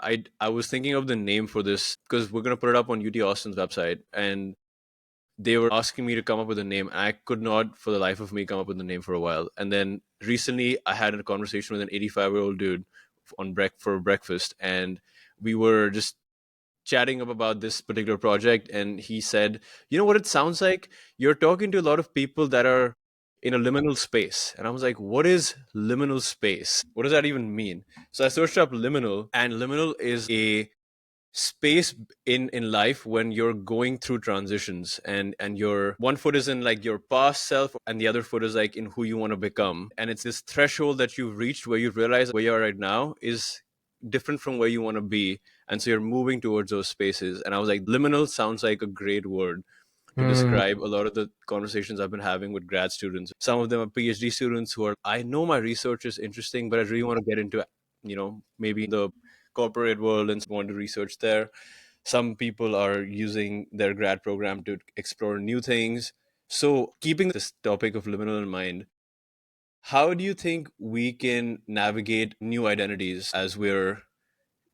I was thinking of the name for this because we're gonna put it up on UT Austin's website, and they were asking me to come up with a name. And I could not, for the life of me, come up with a name for a while. And then recently, I had a conversation with an 85-year-old dude for breakfast, and we were just chatting up about this particular project. And he said, "You know what it sounds like? You're talking to a lot of people that are in a liminal space." And I was like, "What is liminal space? What does that even mean?" So I searched up liminal, and liminal is a space in life when you're going through transitions, and your one foot is in like your past self and the other foot is like in who you want to become, and it's this threshold that you've reached where you realize where you are right now is different from where you want to be, and so you're moving towards those spaces. And I was like, liminal sounds like a great word to Mm, describe a lot of the conversations I've been having with grad students. Some of them are PhD students who are, I know my research is interesting, but I really want to get into, maybe the corporate world and want to research there. Some people are using their grad program to explore new things. So, keeping this topic of liminal in mind, how do you think we can navigate new identities as we're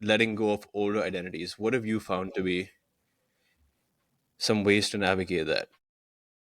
letting go of older identities? What have you found to be some ways to navigate that?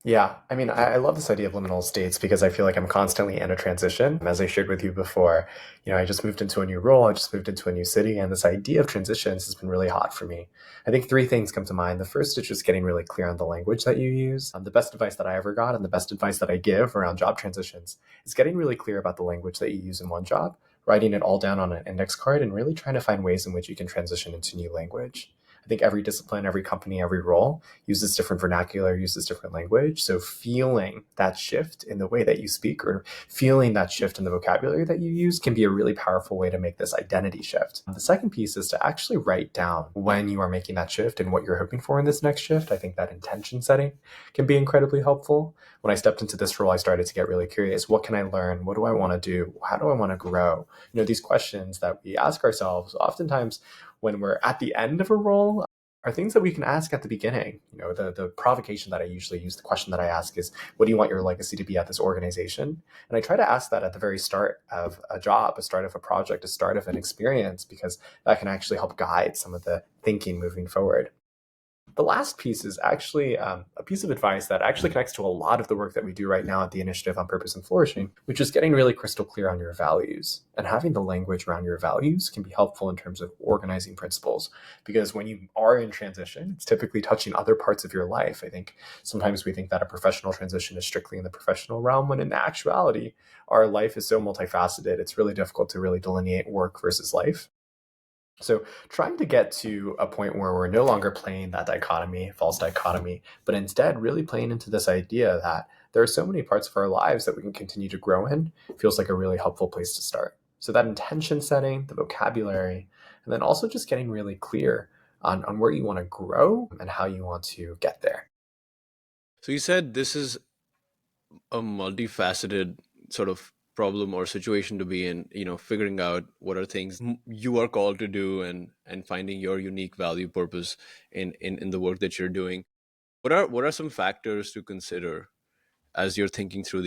yeah, I mean, I love this idea of liminal states because I feel like I'm constantly in a transition. As I shared with you before, I just moved into a new role, I just moved into a new city, and this idea of transitions has been really hot for me. I think three things come to mind. The first is just getting really clear on the language that you use. The best advice that I ever got and the best advice that I give around job transitions is getting really clear about the language that you use in one job, writing it all down on an index card, and really trying to find ways in which you can transition into new language. I think every discipline, every company, every role uses different vernacular, uses different language. So feeling that shift in the way that you speak or feeling that shift in the vocabulary that you use can be a really powerful way to make this identity shift. The second piece is to actually write down when you are making that shift and what you're hoping for in this next shift. I think that intention setting can be incredibly helpful. When I stepped into this role, I started to get really curious. What can I learn? What do I want to do? How do I want to grow? These questions that we ask ourselves oftentimes when we're at the end of a role are things that we can ask at the beginning. The provocation that I usually use, the question that I ask is, what do you want your legacy to be at this organization? And I try to ask that at the very start of a job, a start of a project, a start of an experience, because that can actually help guide some of the thinking moving forward. The last piece is actually a piece of advice that actually connects to a lot of the work that we do right now at the Initiative on Purpose and Flourishing, which is getting really crystal clear on your values. And having the language around your values can be helpful in terms of organizing principles, because when you are in transition, it's typically touching other parts of your life. I think sometimes we think that a professional transition is strictly in the professional realm, when in actuality, our life is so multifaceted, it's really difficult to really delineate work versus life. So trying to get to a point where we're no longer playing that dichotomy, false dichotomy, but instead really playing into this idea that there are so many parts of our lives that we can continue to grow in feels like a really helpful place to start. So that intention setting, the vocabulary, and then also just getting really clear on where you want to grow and how you want to get there. So you said this is a multifaceted sort of problem or situation to be in, figuring out what are things you are called to do, and finding your unique value purpose in the work that you're doing. What are some factors to consider as you're thinking through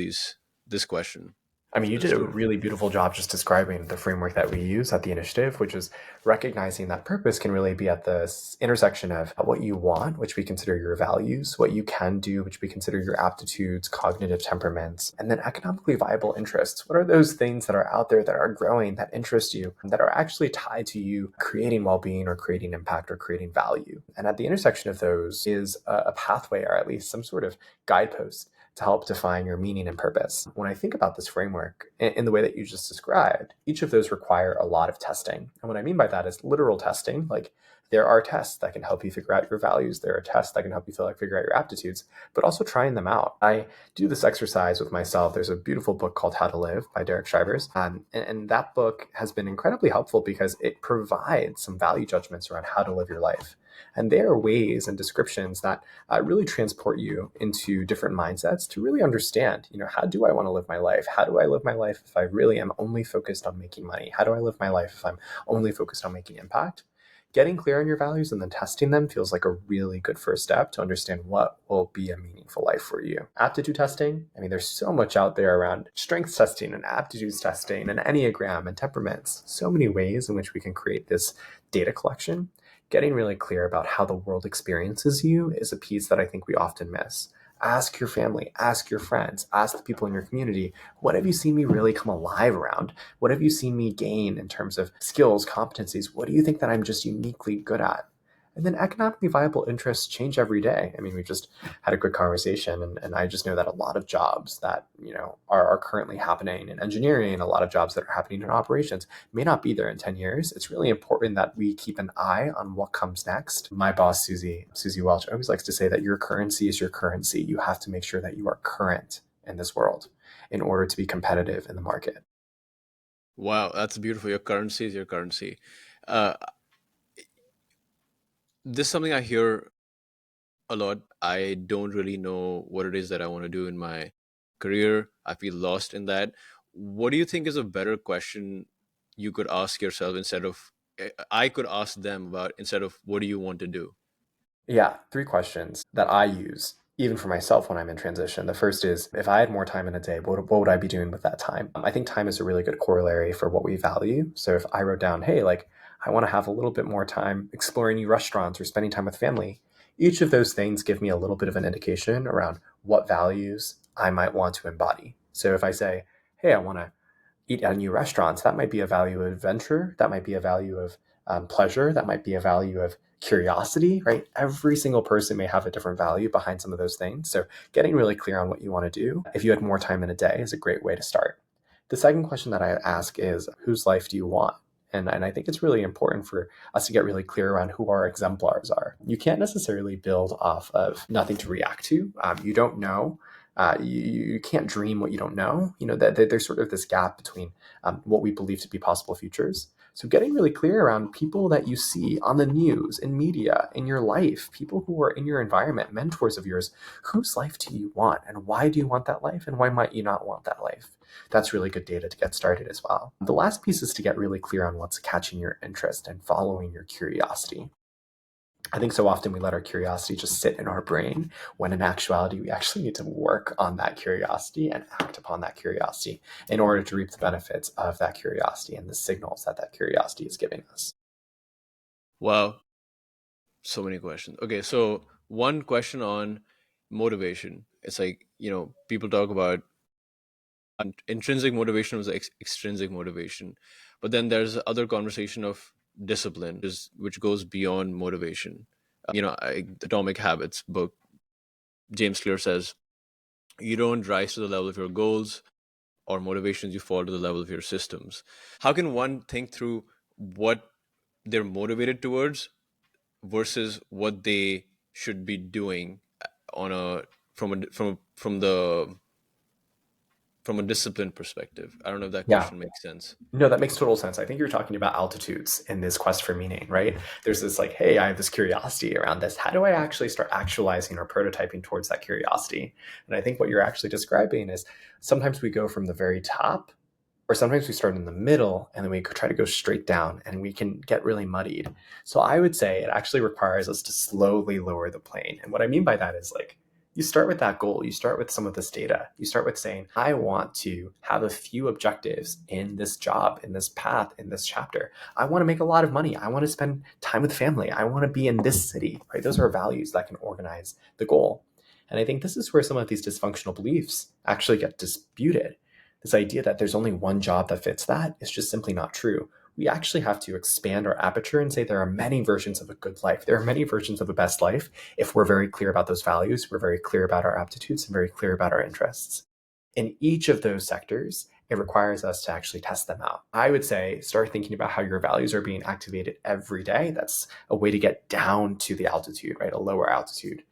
this question I mean, for you the did a student? really beautiful job just describing the framework that we use at the initiative, which is recognizing that purpose can really be at the intersection of what you want, which we consider your values, what you can do, which we consider your aptitudes, cognitive temperaments, and then economically viable interests. What are those things that are out there that are growing, that interest you, that are actually tied to you creating well-being or creating impact or creating value? And at the intersection of those is a pathway, or at least some sort of guidepost to help define your meaning and purpose. When I think about this framework in the way that you just described, each of those require a lot of testing. And what I mean by that is literal testing. Like, there are tests that can help you figure out your values. There are tests that can help you figure out your aptitudes, but also trying them out. I do this exercise with myself. There's a beautiful book called How to Live by Derek Shivers. And that book has been incredibly helpful because it provides some value judgments around how to live your life. And there are ways and descriptions that really transport you into different mindsets to really understand, how do I want to live my life? How do I live my life if I really am only focused on making money? How do I live my life if I'm only focused on making impact? Getting clear on your values and then testing them feels like a really good first step to understand what will be a meaningful life for you. Aptitude testing, I mean, there's so much out there around strengths testing and aptitudes testing and Enneagram and temperaments. So many ways in which we can create this data collection. Getting really clear about how the world experiences you is a piece that I think we often miss. Ask your family, ask your friends, ask the people in your community, what have you seen me really come alive around? What have you seen me gain in terms of skills, competencies? What do you think that I'm just uniquely good at? And then economically viable interests change every day. I mean, we just had a good conversation, and I just know that a lot of jobs that are currently happening in engineering, a lot of jobs that are happening in operations may not be there in 10 years. It's really important that we keep an eye on what comes next. My boss, Susie Welch, always likes to say that your currency is your currency. You have to make sure that you are current in this world in order to be competitive in the market. Wow, that's beautiful. Your currency is your currency. Uh, this is something I hear a lot. I don't really know what it is that I want to do in my career. I feel lost in that. What do you think is a better question you could ask yourself instead of, I could ask them about, instead of what do you want to do? Yeah, three questions that I use even for myself when I'm in transition. The first is, if I had more time in a day, what would I be doing with that time? I think time is a really good corollary for what we value. So if I wrote down, hey, like, I want to have a little bit more time exploring new restaurants or spending time with family, each of those things give me a little bit of an indication around what values I might want to embody. So if I say, hey, I want to eat at new restaurants, that might be a value of adventure. That might be a value of pleasure. That might be a value of curiosity, right? Every single person may have a different value behind some of those things. So getting really clear on what you want to do, if you had more time in a day, is a great way to start. The second question that I ask is, whose life do you want? And I think it's really important for us to get really clear around who our exemplars are. You can't necessarily build off of nothing to react to. You don't know. You can't dream what you don't know. That there's sort of this gap between what we believe to be possible futures. So getting really clear around people that you see on the news, in media, in your life, people who are in your environment, mentors of yours, whose life do you want and why do you want that life and why might you not want that life? That's really good data to get started as well. The last piece is to get really clear on what's catching your interest and following your curiosity. I think so often we let our curiosity just sit in our brain when in actuality, we actually need to work on that curiosity and act upon that curiosity in order to reap the benefits of that curiosity and the signals that that curiosity is giving us. Wow, so many questions. Okay, so one question on motivation. It's like, people talk about intrinsic motivation was extrinsic motivation, but then there's other conversation of discipline, which goes beyond motivation. The Atomic Habits book, James Clear says, you don't rise to the level of your goals or motivations, you fall to the level of your systems. How can one think through what they're motivated towards versus what they should be doing on a from a discipline perspective? I don't know if that Yeah. question makes sense. No, that makes total sense. I think you're talking about altitudes in this quest for meaning, right? There's this like, hey, I have this curiosity around this. How do I actually start actualizing or prototyping towards that curiosity? And I think what you're actually describing is sometimes we go from the very top, or sometimes we start in the middle and then we try to go straight down and we can get really muddied. So I would say it actually requires us to slowly lower the plane. And what I mean by that is like, you start with that goal, you start with some of this data, you start with saying, I want to have a few objectives in this job, in this path, in this chapter. I want to make a lot of money. I want to spend time with family. I want to be in this city, right? Those are values that can organize the goal. And I think this is where some of these dysfunctional beliefs actually get disputed. This idea that there's only one job that fits that is just simply not true. We actually have to expand our aperture and say there are many versions of a good life. There are many versions of a best life if we're very clear about those values, we're very clear about our aptitudes, and very clear about our interests. In each of those sectors, it requires us to actually test them out. I would say start thinking about how your values are being activated every day. That's a way to get down to the altitude, right? A lower altitude.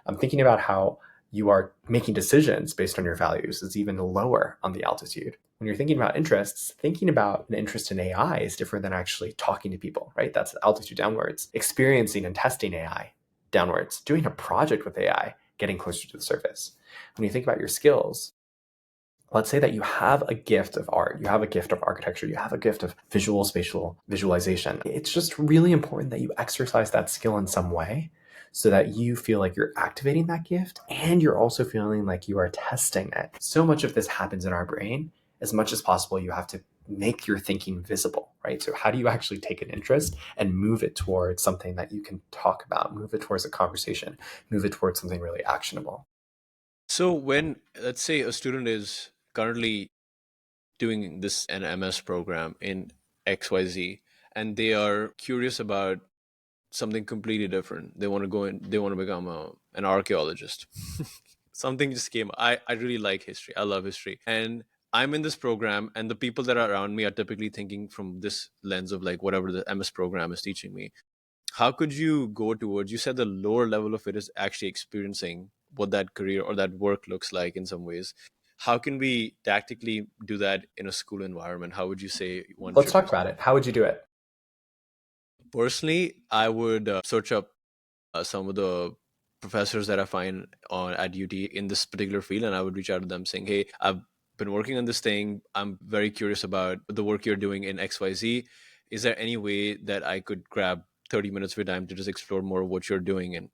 I'm thinking about how you are making decisions based on your values is even lower on the altitude. When you're thinking about interests, thinking about an interest in AI is different than actually talking to people, right? That's altitude downwards. Experiencing and testing AI downwards. Doing a project with AI, getting closer to the surface. When you think about your skills, Let's say that you have a gift of art, you have a gift of architecture, you have a gift of visual spatial visualization. It's just really important that you exercise that skill in some way so that you feel like you're activating that gift and you're also feeling like you are testing it. So much of this happens in our brain. As much as possible, you have to make your thinking visible, right? So how do you actually take an interest and move it towards something that you can talk about, move it towards a conversation, move it towards something really actionable? So when, let's say, a student is currently doing this an MS program in XYZ, and they are curious about something completely different. They want to go in, they want to become an archaeologist. Something just came. I really like history. I love history. And I'm in this program, and the people that are around me are typically thinking from this lens of like whatever the MS program is teaching me. How could you go towards, you said the lower level of it is actually experiencing what that career or that work looks like in some ways. How can we tactically do that in a school environment? How would you say one Let's should talk proceed? about it. How would you do it? Personally, I would search up some of the professors that I find on at UT in this particular field, and I would reach out to them saying, "Hey, I've been working on this thing. I'm very curious about the work you're doing in XYZ. Is there any way that I could grab 30 minutes of your time to just explore more of what you're doing?" And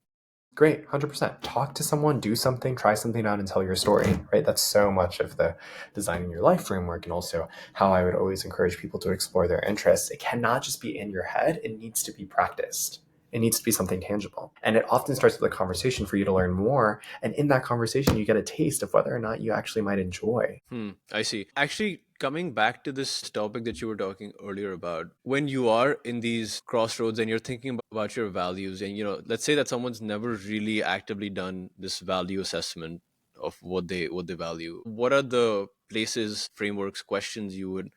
Great, 100%. Talk to someone, do something, try something out, and tell your story, right? That's so much of the designing your life framework, and also how I would always encourage people to explore their interests. It cannot just be in your head, it needs to be practiced. It needs to be something tangible. And it often starts with a conversation for you to learn more. And in that conversation, you get a taste of whether or not you actually might enjoy. I see. Actually, coming back to this topic that you were talking earlier about, when you are in these crossroads and you're thinking about your values, and let's say that someone's never really actively done this value assessment of what they value. What are the places, frameworks, questions you would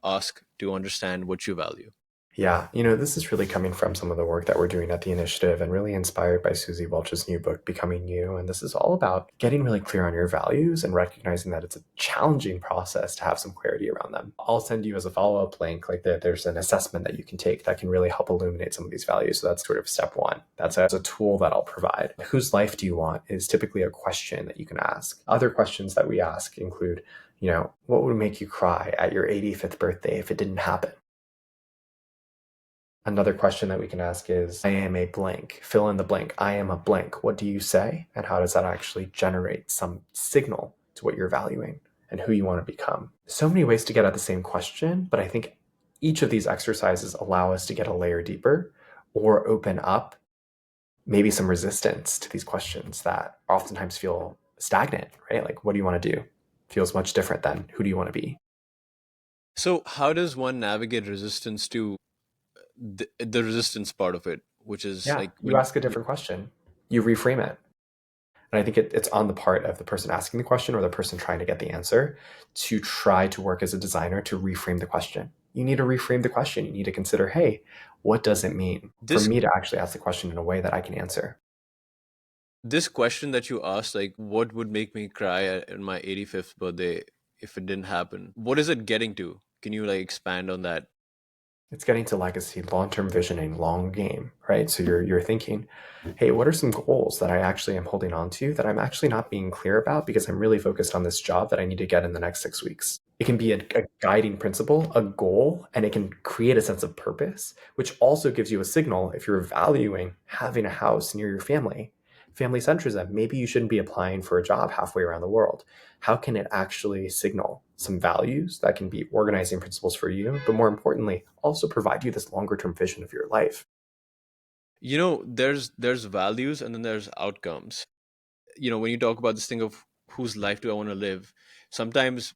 ask to understand what you value? Yeah, this is really coming from some of the work that we're doing at the initiative and really inspired by Susie Welch's new book, Becoming You. And this is all about getting really clear on your values and recognizing that it's a challenging process to have some clarity around them. I'll send you as a follow-up link, like there's an assessment that you can take that can really help illuminate some of these values. So that's sort of step one. That's a tool that I'll provide. Whose life do you want is typically a question that you can ask. Other questions that we ask include, what would make you cry at your 85th birthday if it didn't happen? Another question that we can ask is, I am a blank, fill in the blank. I am a blank. What do you say? And how does that actually generate some signal to what you're valuing and who you want to become? So many ways to get at the same question, but I think each of these exercises allow us to get a layer deeper or open up maybe some resistance to these questions that oftentimes feel stagnant, right? Like, what do you want to do? Feels much different than who do you want to be? So, how does one navigate resistance to the resistance part of it, which is Yeah, like you when ask a different question, you reframe it. And I think it's on the part of the person asking the question or the person trying to get the answer to try to work as a designer to reframe the question. You need to reframe the question. You need to consider, hey, what does it mean for this me to actually ask the question in a way that I can answer? this question that you asked, like what would make me cry at my 85th birthday if it didn't happen, what is it getting to? Can you like expand on that? It's getting to legacy, long-term visioning, long game, right? So you're thinking, hey, what are some goals that I actually am holding on to that I'm actually not being clear about because I'm really focused on this job that I need to get in the next 6 weeks? It can be a guiding principle, a goal, and it can create a sense of purpose, which also gives you a signal if you're valuing having a house near your family. Family centrism, maybe you shouldn't be applying for a job halfway around the world. How can it actually signal some values that can be organizing principles for you, but more importantly, also provide you this longer term vision of your life? There's values and then there's outcomes. When you talk about this thing of whose life do I want to live, sometimes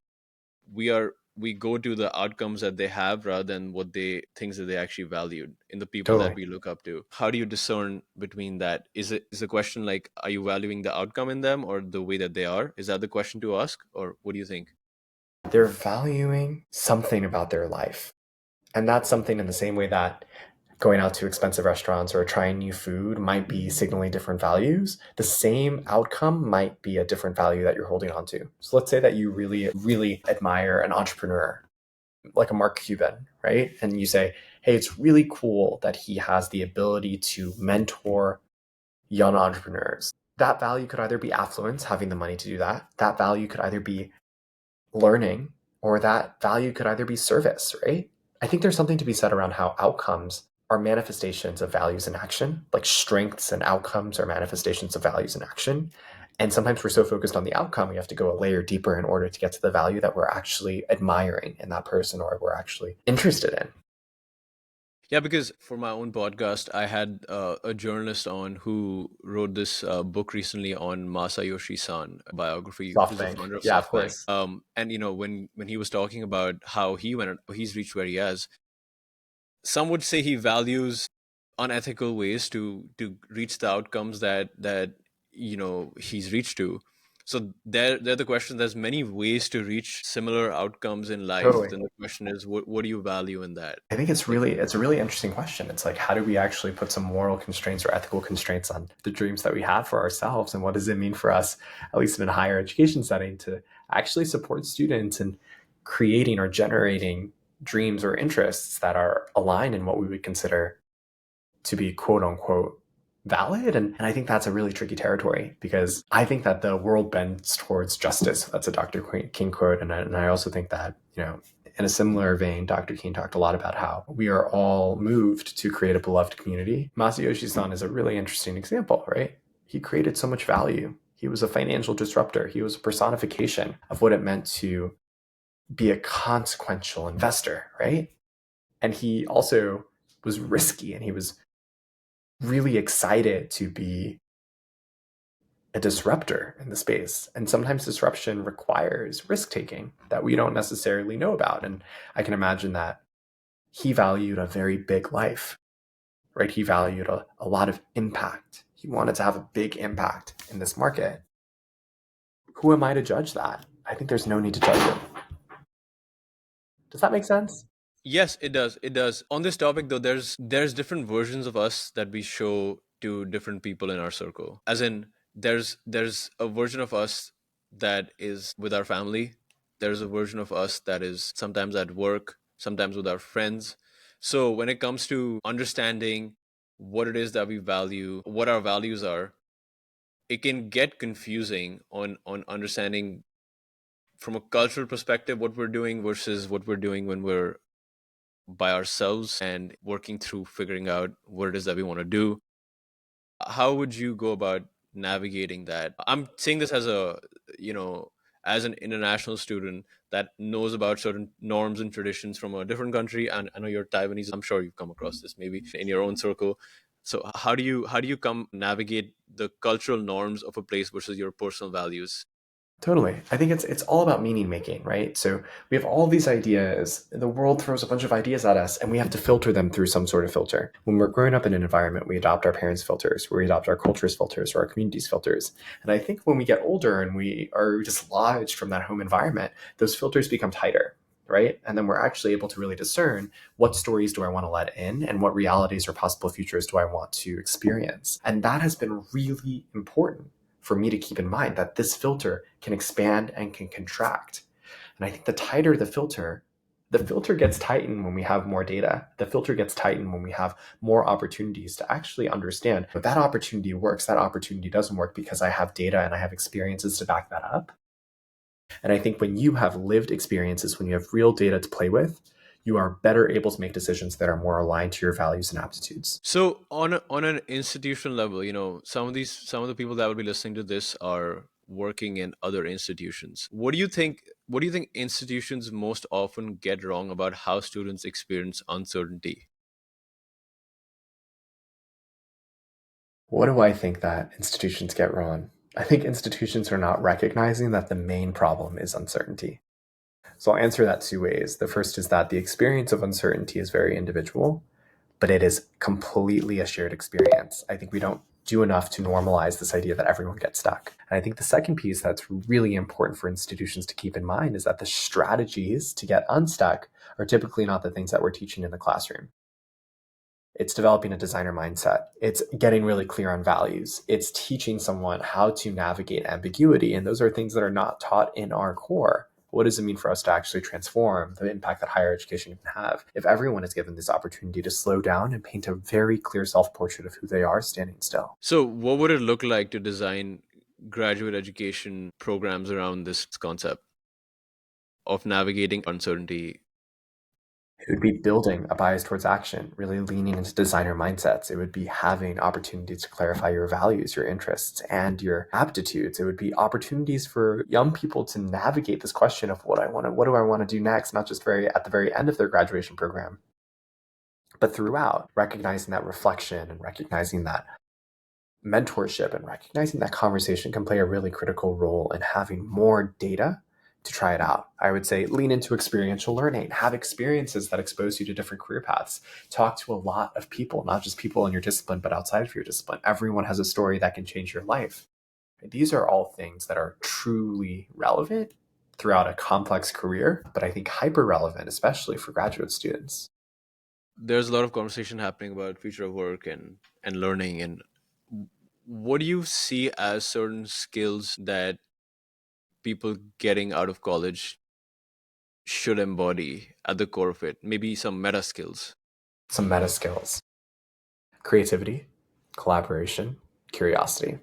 we go to the outcomes that they have rather than what they things that they actually valued in the people that Totally. we look up to. How do you discern between that? Is the question like, are you valuing the outcome in them or the way that they are? Is that the question to ask, or what do you think? They're valuing something about their life. And that's something in the same way that going out to expensive restaurants or trying new food might be signaling different values. The same outcome might be a different value that you're holding on to. So let's say that you really, really admire an entrepreneur like a Mark Cuban, right? And you say, hey, it's really cool that he has the ability to mentor young entrepreneurs. That value could either be affluence, having the money to do that. That value could either be learning, or that value could either be service, right? I think there's something to be said around how outcomes are manifestations of values in action, like strengths and outcomes are manifestations of values in action. And sometimes we're so focused on the outcome, we have to go a layer deeper in order to get to the value that we're actually admiring in that person or we're actually interested in. Yeah, because for my own podcast, I had a journalist on who wrote this book recently on Masayoshi Son, a biography, who's the SoftBank. founder of Yeah, of SoftBank. course. And when he was talking about how he's reached where he has, some would say he values unethical ways to reach the outcomes that he's reached to. So there the question, there's many ways to reach similar outcomes in life. Totally. Then the question is, what do you value in that? I think Like, it's a really interesting question. It's like, how do we actually put some moral constraints or ethical constraints on the dreams that we have for ourselves, and what does it mean for us, at least in a higher education setting, to actually support students in creating or generating dreams or interests that are aligned in what we would consider to be quote unquote valid. And I think that's a really tricky territory because I think that the world bends towards justice. That's a Dr. King quote. And I also think that, in a similar vein, Dr. King talked a lot about how we are all moved to create a beloved community. Masayoshi Son is a really interesting example, right? He created so much value. He was a financial disruptor. He was a personification of what it meant to be a consequential investor, right? And he also was risky and he was really excited to be a disruptor in the space. And sometimes disruption requires risk taking that we don't necessarily know about. And I can imagine that he valued a very big life, right? He valued a lot of impact. He wanted to have a big impact in this market. Who am I to judge that? I think there's no need to judge it. Does that make sense? yes, it does. It does. On this topic, though, there's different versions of us that we show to different people in our circle. As in, there's a version of us that is with our family. There's a version of us that is sometimes at work, sometimes with our friends. So when it comes to understanding what it is that we value, what our values are, it can get confusing on understanding from a cultural perspective what we're doing versus what we're doing when we're by ourselves and working through figuring out what it is that we want to do. How would you go about navigating that? I'm saying this as you know, as an international student that knows about certain norms and traditions from a different country. And I know you're Taiwanese. I'm sure you've come across this maybe in your own circle. So how do you come navigate the cultural norms of a place versus your personal values? Totally. I think it's all about meaning making, right? So we have all these ideas. The world throws a bunch of ideas at us, and we have to filter them through some sort of filter. When we're growing up in an environment, we adopt our parents' filters, we adopt our culture's filters, or our community's filters. And I think when we get older and we are dislodged from that home environment, those filters become tighter, right? And then we're actually able to really discern what stories do I want to let in and what realities or possible futures do I want to experience. And that has been really important for me to keep in mind, that this filter can expand and can contract. And I think the filter gets tightened when we have more data. The filter gets tightened when we have more opportunities to actually understand if that opportunity works, that opportunity doesn't work because I have data and I have experiences to back that up. And I think when you have lived experiences, when you have real data to play with, you are better able to make decisions that are more aligned to your values and aptitudes. So on an institutional level, some of the people that would be listening to this are working in other institutions. What do you think institutions most often get wrong about how students experience uncertainty? What do I think that institutions get wrong? I think institutions are not recognizing that the main problem is uncertainty. So I'll answer that two ways. The first is that the experience of uncertainty is very individual, but it is completely a shared experience. I think we don't do enough to normalize this idea that everyone gets stuck. And I think the second piece that's really important for institutions to keep in mind is that the strategies to get unstuck are typically not the things that we're teaching in the classroom. It's developing a designer mindset. It's getting really clear on values. It's teaching someone how to navigate ambiguity. And those are things that are not taught in our core. What does it mean for us to actually transform the impact that higher education can have if everyone is given this opportunity to slow down and paint a very clear self-portrait of who they are standing still? So what would it look like to design graduate education programs around this concept? of navigating uncertainty? It would be building a bias towards action, really leaning into designer mindsets. It would be having opportunities to clarify your values, your interests, and your aptitudes. It would be opportunities for young people to navigate this question of what do I want to do next, not just at the very end of their graduation program, but throughout, recognizing that reflection and recognizing that mentorship and recognizing that conversation can play a really critical role in having more data to try it out. I would say lean into experiential learning, have experiences that expose you to different career paths, talk to a lot of people, not just people in your discipline, but outside of your discipline. Everyone has a story that can change your life. These are all things that are truly relevant throughout a complex career, but I think hyper relevant, especially for graduate students. There's a lot of conversation happening about future of work and learning, and what do you see as certain skills that people getting out of college should embody at the core of it? Maybe some meta skills. Some meta skills: creativity, collaboration, curiosity.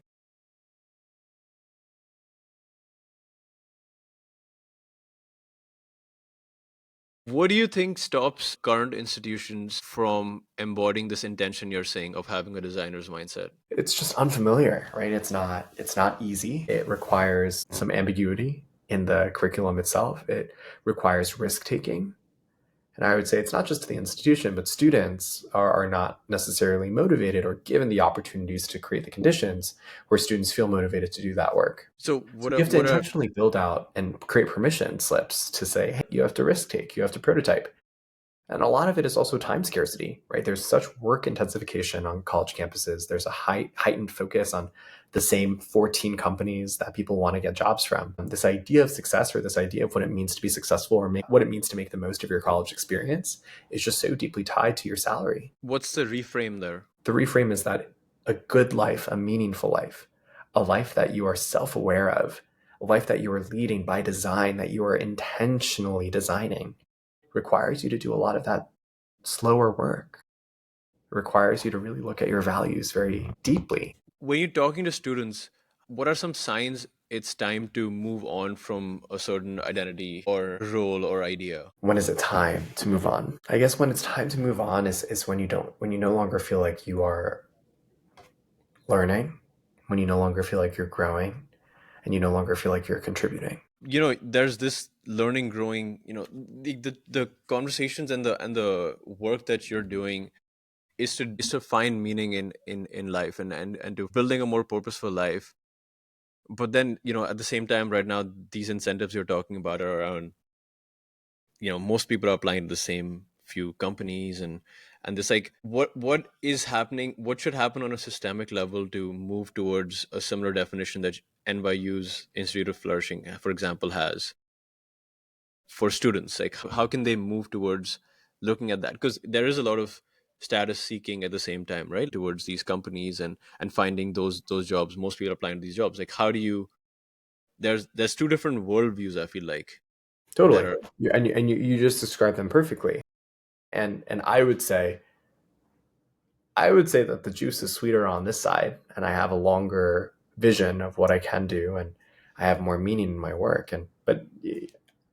What do you think stops current institutions from embodying this intention you're saying of having a designer's mindset? It's just unfamiliar, right? It's not easy. It requires some ambiguity in the curriculum itself. It requires risk taking. And I would say it's not just the institution, but students are not necessarily motivated or given the opportunities to create the conditions where students feel motivated to do that work. So So what you are, have to what are intentionally build out and create permission slips to say, hey, you have to risk take, you have to prototype. And a lot of it is also time scarcity, right? There's such work intensification on college campuses. There's a heightened focus on the same 14 companies that people want to get jobs from. This idea of success, or this idea of what it means to be successful, or what it means to make the most of your college experience, is just so deeply tied to your salary. what's the reframe there? The reframe is that a good life, a meaningful life, a life that you are self aware of, a life that you are leading by design, that you are intentionally designing, requires you to do a lot of that slower work. It requires you to really look at your values very deeply. When you're talking to students, what are some signs it's time to move on from a certain identity or role or idea? When is it time to move on? I guess when it's time to move on is when you no longer feel like you are learning, when you no longer feel like you're growing, and you no longer feel like you're contributing. There's this learning, growing, the conversations and the work that you're doing is to find meaning in life, and to building a more purposeful life. But then, at the same time, right now, these incentives you're talking about are around, most people are applying to the same few companies, and this, like, what is happening, what should happen on a systemic level to move towards a similar definition that NYU's Institute of Flourishing, for example, has for students? Like, how can they move towards looking at that? Because there is a lot of status seeking at the same time, right, towards these companies, and finding those jobs. Most people are applying to these jobs. Like, how do you there's two different worldviews, I feel like, that Totally. are. You just described them perfectly. And I would say that the juice is sweeter on this side, and I have a longer vision of what I can do, and I have more meaning in my work. And but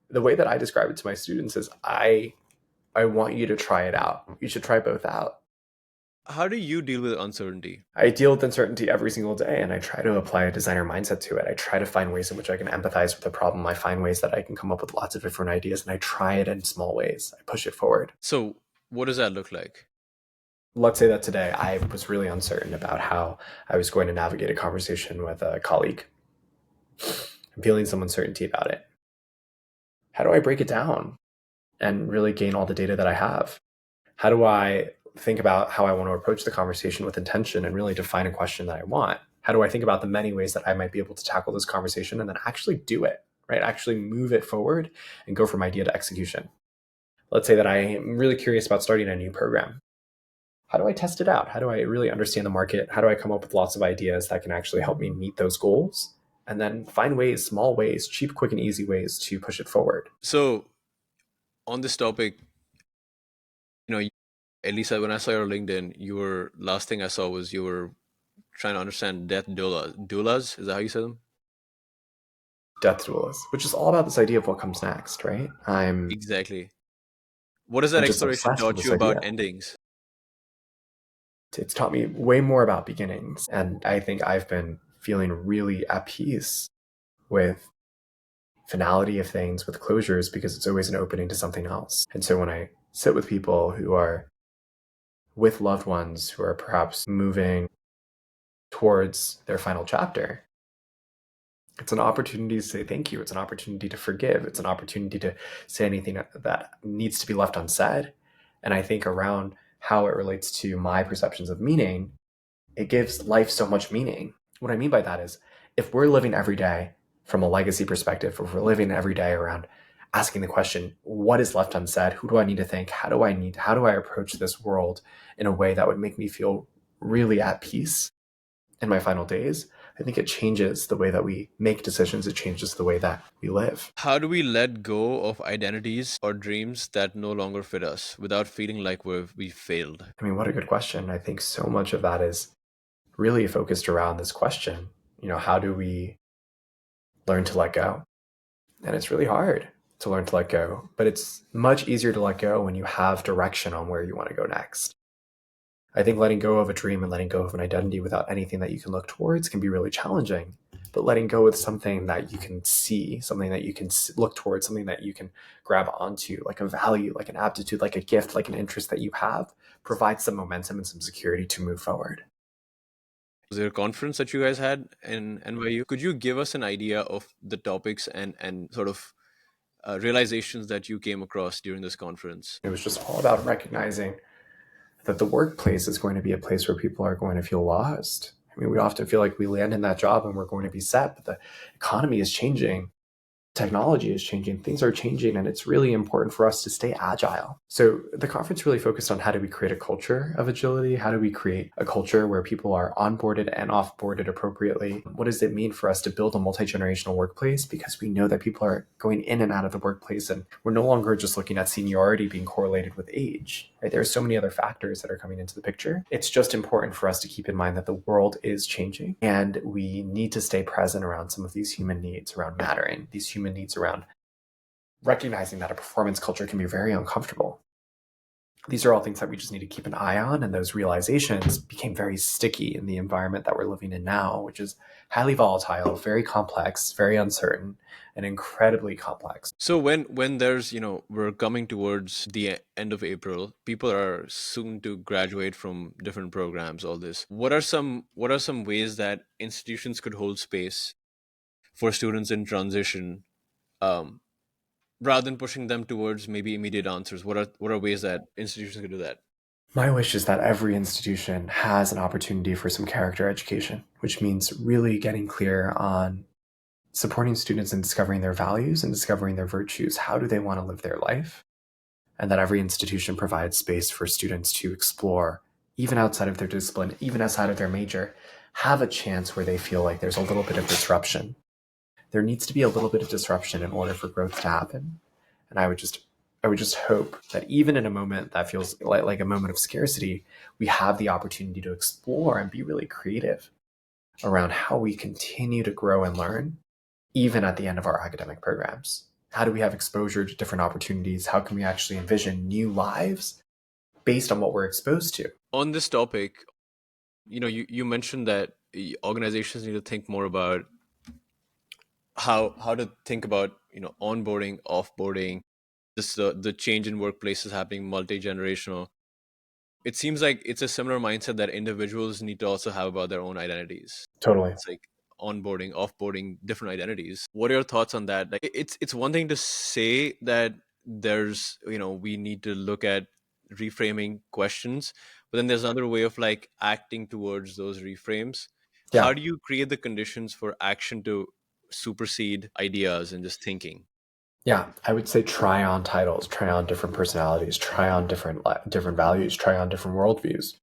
the way that I describe it to my students is I want you to try it out. You should try both out. How do you deal with uncertainty? I deal with uncertainty every single day, and I try to apply a designer mindset to it. I try to find ways in which I can empathize with the problem. I find ways that I can come up with lots of different ideas, and I try it in small ways. I push it forward. So what does that look like? Let's say that today I was really uncertain about how I was going to navigate a conversation with a colleague. I'm feeling some uncertainty about it. How do I break it down and really gain all the data that I have? How do I think about how I want to approach the conversation with intention and really define a question that I want? How do I think about the many ways that I might be able to tackle this conversation and then actually do it, right? Actually move it forward and go from idea to execution. Let's say that I am really curious about starting a new program. How do I test it out? How do I really understand the market? How do I come up with lots of ideas that can actually help me meet those goals? And then find ways, small ways, cheap, quick, and easy ways to push it forward. So on this topic, at least when I saw your LinkedIn, your last thing I saw was you were trying to understand death doulas. Doulas, is that how you said them? Death Duelist, which is all about this idea of what comes next, right? Exactly. What has that I'm just exploration obsessed with taught this you about idea. endings? It's taught me way more about beginnings, and I think I've been feeling really at peace with finality of things, with closures, because it's always an opening to something else. And so when I sit with people who are with loved ones who are perhaps moving towards their final chapter, it's an opportunity to say thank you. It's an opportunity to forgive. It's an opportunity to say anything that needs to be left unsaid. And I think around how it relates to my perceptions of meaning, it gives life so much meaning. What I mean by that is if we're living every day from a legacy perspective, if we're living every day around asking the question, what is left unsaid? Who do I need to thank? How do I approach this world in a way that would make me feel really at peace in my final days? I think it changes the way that we make decisions. It changes the way that we live. How do we let go of identities or dreams that no longer fit us without feeling like we failed? I mean, what a good question. I think so much of that is really focused around this question. How do we learn to let go? And it's really hard to learn to let go, but it's much easier to let go when you have direction on where you want to go next. I think letting go of a dream and letting go of an identity without anything that you can look towards can be really challenging. But letting go with something that you can see, something that you can look towards, something that you can grab onto, like a value, like an aptitude, like a gift, like an interest that you have, provides some momentum and some security to move forward. Was there a conference that you guys had in NYU? Could you give us an idea of the topics and sort of realizations that you came across during this conference? It was just all about recognizing that the workplace is going to be a place where people are going to feel lost. I mean, we often feel like we land in that job and we're going to be set, but the economy is changing. Technology is changing, things are changing, and it's really important for us to stay agile. So the conference really focused on how do we create a culture of agility? How do we create a culture where people are onboarded and offboarded appropriately? What does it mean for us to build a multi-generational workplace? Because we know that people are going in and out of the workplace, and we're no longer just looking at seniority being correlated with age. Right? There are so many other factors that are coming into the picture. It's just important for us to keep in mind that the world is changing, and we need to stay present around some of these human needs around mattering, these human needs around recognizing that a performance culture can be very uncomfortable. These are all things that we just need to keep an eye on, and those realizations became very sticky in the environment that we're living in now, which is highly volatile, very complex, very uncertain, and incredibly complex. So when there's, we're coming towards the end of April, people are soon to graduate from different programs, all this. What are some ways that institutions could hold space for students in transition, um, rather than pushing them towards maybe immediate answers? What are ways that institutions could do that? My wish is that every institution has an opportunity for some character education, which means really getting clear on supporting students in discovering their values and discovering their virtues. How do they want to live their life? And that every institution provides space for students to explore, even outside of their discipline, even outside of their major, have a chance where they feel like there's a little bit of disruption. There needs to be a little bit of disruption in order for growth to happen. And I would just hope that even in a moment that feels like a moment of scarcity, we have the opportunity to explore and be really creative around how we continue to grow and learn, even at the end of our academic programs. How do we have exposure to different opportunities? How can we actually envision new lives based on what we're exposed to? On this topic, you mentioned that organizations need to think more about how to think about onboarding, offboarding. This the change in workplaces happening multi-generational. It seems like it's a similar mindset that individuals need to also have about their own identities. Totally. It's like onboarding, offboarding different identities. What are your thoughts on that? Like, it's one thing to say that there's, we need to look at reframing questions, but then there's another way of like acting towards those reframes. How Yeah. do you create the conditions for action to supersede ideas and just thinking? Yeah. I would say try on titles, try on different personalities, try on different values, try on different worldviews.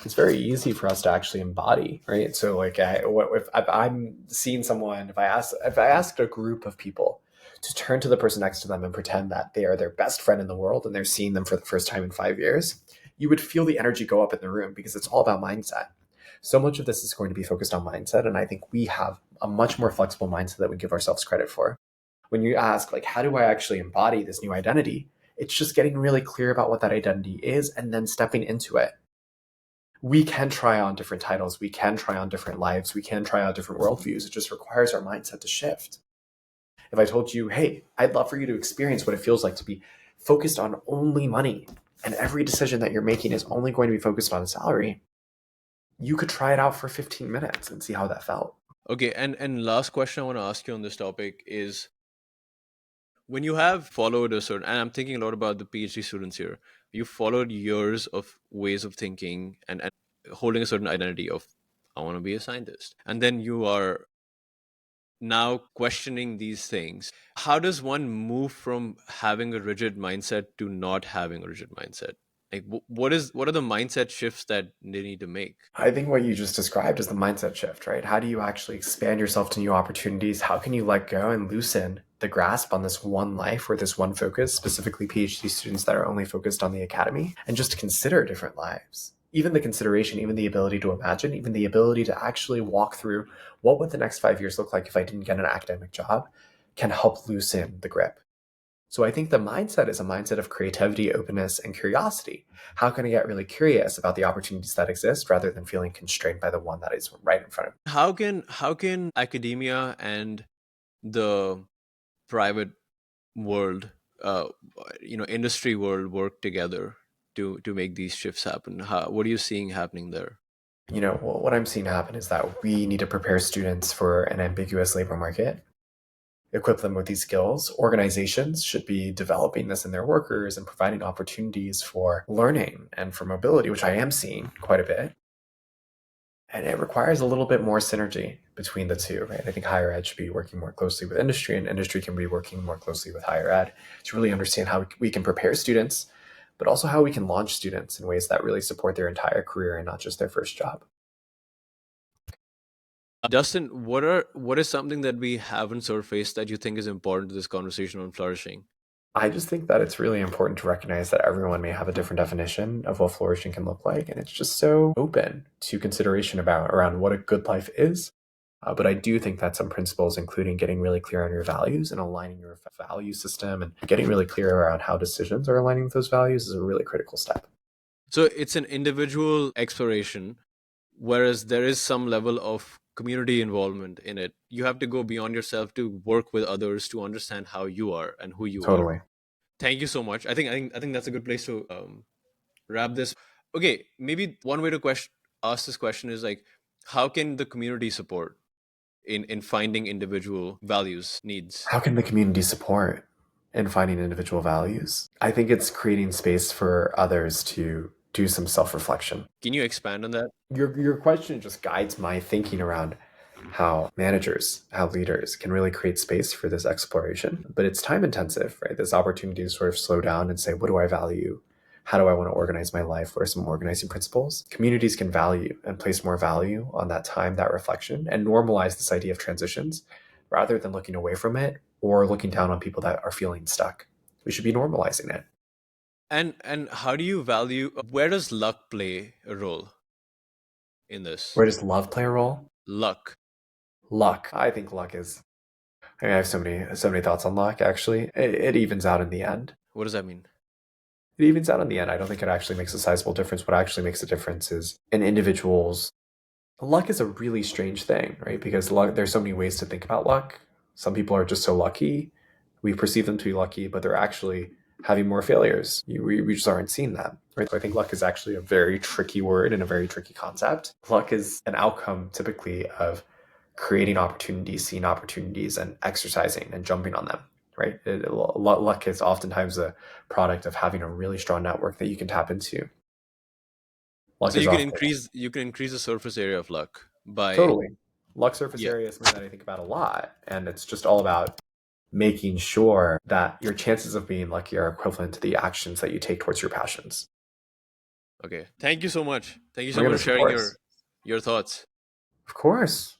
It's very easy for us to actually embody, right? So like if I'm seeing someone, if I asked a group of people to turn to the person next to them and pretend that they are their best friend in the world and they're seeing them for the first time in 5 years, you would feel the energy go up in the room because it's all about mindset. So much of this is going to be focused on mindset, and I think we have a much more flexible mindset that we give ourselves credit for. When you ask, like, how do I actually embody this new identity? It's just getting really clear about what that identity is and then stepping into it. We can try on different titles, we can try on different lives, we can try out different worldviews. It just requires our mindset to shift. If I told you, hey, I'd love for you to experience what it feels like to be focused on only money, and every decision that you're making is only going to be focused on salary, you could try it out for 15 minutes and see how that felt. Okay, and last question I want to ask you on this topic is, when you have followed a certain, and I'm thinking a lot about the PhD students here, you followed years of ways of thinking and holding a certain identity of, I want to be a scientist. And then you are now questioning these things. How does one move from having a rigid mindset to not having a rigid mindset? Like, what are the mindset shifts that they need to make? I think what you just described is the mindset shift, right? How do you actually expand yourself to new opportunities? How can you let go and loosen the grasp on this one life or this one focus, specifically PhD students that are only focused on the academy, and just consider different lives? Even the consideration, even the ability to imagine, even the ability to actually walk through what would the next 5 years look like if I didn't get an academic job can help loosen the grip. So I think the mindset is a mindset of creativity, openness, and curiosity. How can I get really curious about the opportunities that exist rather than feeling constrained by the one that is right in front of me? How can academia and the private world, uh, industry world, work together to make these shifts happen? What are you seeing happening there? What I'm seeing happen is that we need to prepare students for an ambiguous labor market, equip them with these skills. Organizations should be developing this in their workers and providing opportunities for learning and for mobility, which I am seeing quite a bit. And it requires a little bit more synergy between the two, right? I think higher ed should be working more closely with industry, and industry can be working more closely with higher ed to really understand how we can prepare students, but also how we can launch students in ways that really support their entire career and not just their first job. Dustin, what is something that we haven't surfaced that you think is important to this conversation on flourishing? I just think that it's really important to recognize that everyone may have a different definition of what flourishing can look like, and it's just so open to consideration about around what a good life is. But I do think that some principles, including getting really clear on your values and aligning your value system and getting really clear around how decisions are aligning with those values, is a really critical step. So it's an individual exploration, whereas there is some level of community involvement in it. You have to go beyond yourself to work with others to understand how you are and who you are. Totally. Thank you so much. I think that's a good place to wrap this. Okay, maybe one way to ask this question is like, how can the community support in finding individual values, needs? How can the community support in finding individual values? I think it's creating space for others to do some self reflection. Can you expand on that? Your question just guides my thinking around how managers, how leaders can really create space for this exploration. But it's time intensive, right? This opportunity to sort of slow down and say, what do I value? How do I want to organize my life? What are some organizing principles? Communities can value and place more value on that time, that reflection, and normalize this idea of transitions rather than looking away from it or looking down on people that are feeling stuck. We should be normalizing it. And how do you value, where does luck play a role in this? Where does love play a role? Luck. Luck. I think luck is. I have so many thoughts on luck. Actually, it evens out in the end. What does that mean? It evens out in the end. I don't think it actually makes a sizable difference. What actually makes a difference is in individuals. Luck is a really strange thing, right? Because luck, there's so many ways to think about luck. Some people are just so lucky. We perceive them to be lucky, but they're actually having more failures. We just aren't seeing that, right? So I think luck is actually a very tricky word and a very tricky concept. Luck is an outcome typically of creating opportunities, seeing opportunities, and exercising and jumping on them, right? Luck is oftentimes a product of having a really strong network that you can tap into. Luck So is often you can increase the surface area of luck by, totally. Luck surface yeah. area is something that I think about a lot, and it's just all about making sure that your chances of being lucky are equivalent to the actions that you take towards your passions. Okay. Thank you so much. Thank you Oh my so much goodness, for of sharing course. your thoughts. Of course.